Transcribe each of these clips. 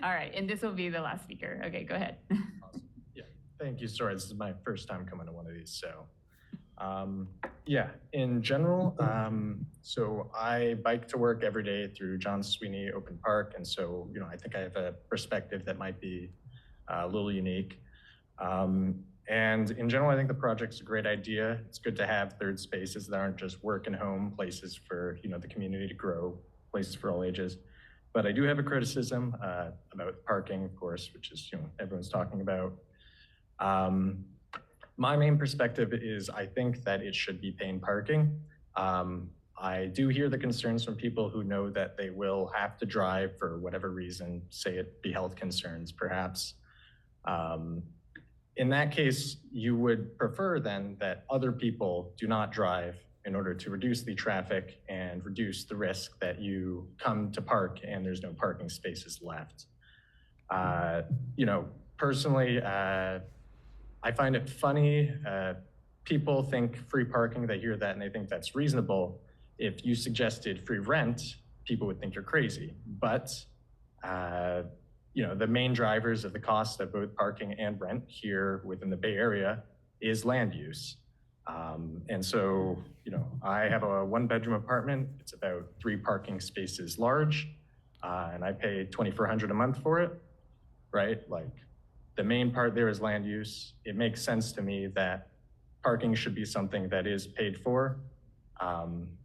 All right, and this will be the last speaker. Okay, go ahead. Awesome. Yeah, thank you. Sorry, this is my first time coming to one of these. So, yeah, in general, so I bike to work every day through John Sweeney Open Park. And so, I think I have a perspective that might be a little unique. And in general, I think the project's a great idea. It's good to have third spaces that aren't just work and home, places for the community to grow, places for all ages. But I do have a criticism about parking, of course, which is everyone's talking about. My main perspective is I think that it should be paying parking. I do hear the concerns from people who know that they will have to drive for whatever reason, say it be health concerns, perhaps. In that case, you would prefer then that other people do not drive in order to reduce the traffic and reduce the risk that you come to park and there's no parking spaces left. Personally, I find it funny. People think free parking, they hear that and they think that's reasonable. If you suggested free rent, people would think you're crazy. But the main drivers of the cost of both parking and rent here within the Bay Area is land use. And so, I have a one-bedroom apartment. It's about 3 parking spaces large, and I pay $2,400 a month for it, right? Like, the main part there is land use. It makes sense to me that parking should be something that is paid for,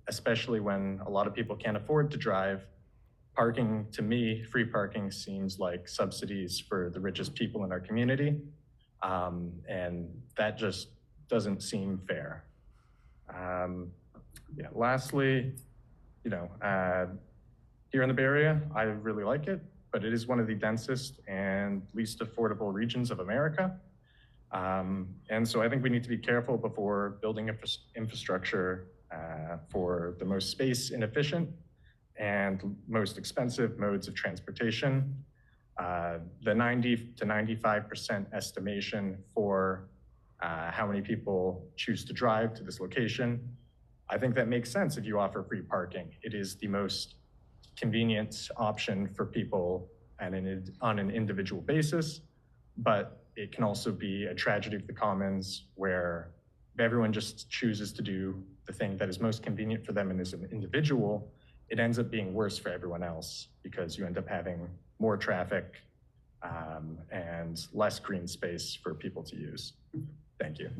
especially when a lot of people can't afford to drive. Parking, to me, free parking seems like subsidies for the richest people in our community, and that just doesn't seem fair. Lastly, here in the Bay Area, I really like it, but it is one of the densest and least affordable regions of America. And so I think we need to be careful before building infrastructure for the most space inefficient and most expensive modes of transportation. The 90 to 95% estimation for how many people choose to drive to this location, I think that makes sense if you offer free parking. It is the most convenient option for people and on an individual basis, but it can also be a tragedy of the commons where everyone just chooses to do the thing that is most convenient for them and as an individual, it ends up being worse for everyone else because you end up having more traffic and less green space for people to use. Thank you.